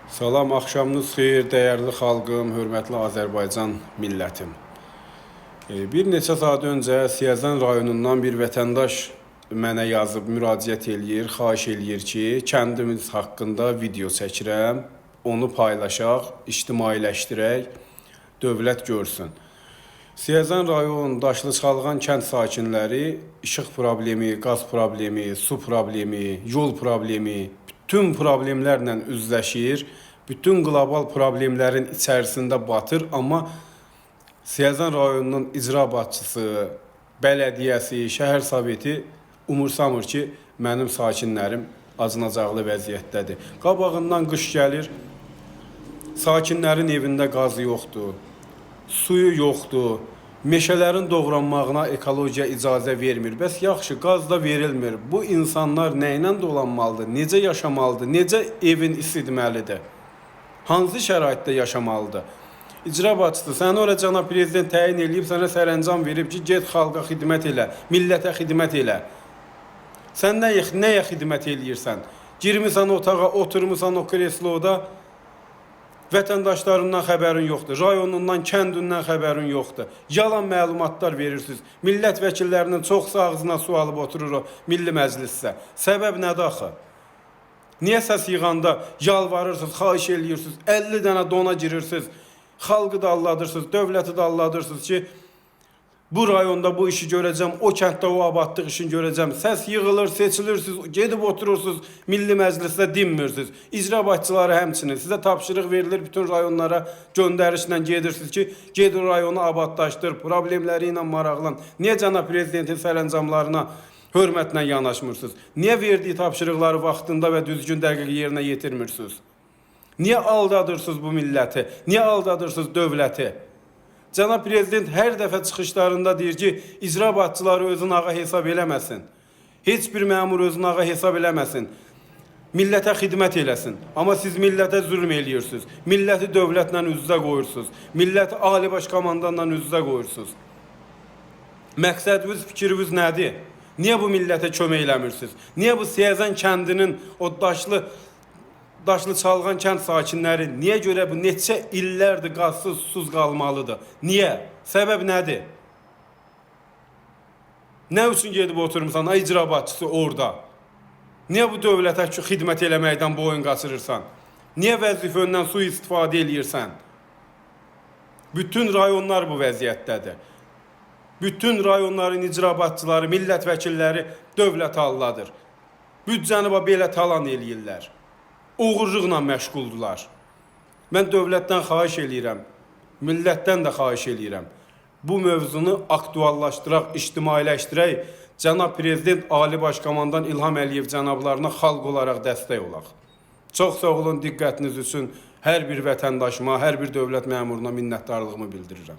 Salam, axşamınız xeyir, dəyərli xalqım, hörmətli Azərbaycan millətim. Bir neçə saat öncə Siyəzən rayonundan bir vətəndaş mənə yazıb müraciət eləyir, xahiş eləyir ki, kəndimiz haqqında video çəkirəm, onu paylaşaq, ictimailəşdirək, dövlət görsün. Siyəzən rayon Daşlıçalğan kənd sakinləri işıq problemi, qaz problemi, su problemi, yol problemi, bütün problemlərlə üzləşir, bütün qlobal problemlərin içərisində batır, amma Siyəzən rayonunun icra başçısı, bələdiyyəsi, şəhər soveti umursamır ki, mənim sakinlərim acınacaqlı vəziyyətdədir. Qabağından qış gəlir, sakinlərin evində qaz yoxdur, suyu yoxdur, meşələrin doğranmağına ekologiya icazə vermir. Bəs yaxşı, qaz da verilmir. Bu insanlar nə ilə dolanmalıdır, necə yaşamalıdır, necə evin isidməlidir, hansı şəraitdə yaşamalıdır? İcra başçısı, səni ora cənab prezident təyin eləyib, sənə sərəncam verib ki, get xalqa xidmət elə, millətə xidmət elə. Sən nəyə xidmət eləyirsən? Girmisən otağa, oturmusan o kresloda, vətəndaşlarından xəbərin yoxdur, rayonundan, kəndindən xəbərin yoxdur. Yalan məlumatlar verirsiniz. Millət vəkillərinin çoxsa ağzına su alıb oturur o Milli Məclisdə. Səbəb nədir axı? Niyə səs yığanda yalvarırsınız, xahiş eləyirsiniz, 50 dənə dona girirsiniz, xalqı da alladırsınız, dövləti də alladırsınız ki, bu rayonda bu işi görəcəm, o kənddə o abadlıq işini görəcəm. Səs yığılır, seçilirsiniz, gedib oturursunuz, Milli Məclisdə dinmirsiniz. İcra başçıları həmçinin sizə tapşırıq verilir, bütün rayonlara göndərişlə gedirsiniz ki, gedin rayonu abadlaşdır, problemləri ilə maraqlan. Niyə cənab prezidentin sərəncamlarına hörmətlə yanaşmırsınız? Niyə verdiyi tapşırıqları vaxtında və düzgün dəqiq yerinə yetirmirsiniz? Niyə aldadırsınız bu milləti? Niyə aldadırsınız dövləti? Cənab prezident hər dəfə çıxışlarında deyir ki, icra başçıları özünü ağa hesab eləməsin. Heç bir məmur özünü ağa hesab eləməsin. Millətə xidmət eləsin. Amma siz millətə zülm eləyirsiniz. Milləti dövlətlə üz-üzə qoyursunuz. Milləti Ali Baş Komandanla üz-üzə qoyursunuz. Məqsədiniz, fikriniz nədir? Niyə bu millətə kömək eləmirsiniz? Niyə bu Siyəzən kəndinin o Daşlıçalğan kənd sakinləri niyə görə bu neçə illərdir qazsız, susuz qalmalıdır? Niyə? Səbəb nədir? Nə üçün gedib oturmuşsan, icra başçısı orada? Niyə bu dövlətə xidmət eləməkdən boyun qaçırırsan? Niyə vəzifəndən su istifadə eləyirsən? Bütün rayonlar bu vəziyyətdədir. Bütün rayonların icra başçıları, millət vəkilləri dövlət alladır. Büdcəni belə talan eləyirlər. Uğurluqla məşğuldular. Mən dövlətdən xahiş eləyirəm, millətdən də xahiş eləyirəm. Bu mövzunu aktuallaşdıraq, ictimailəşdirək, cənab prezident Ali Baş Komandan İlham Əliyev cənablarına xalq olaraq dəstək olaq. Çox sağ olun diqqətiniz üçün hər bir vətəndaşıma, hər bir dövlət məmuruna minnətdarlığımı bildirirəm.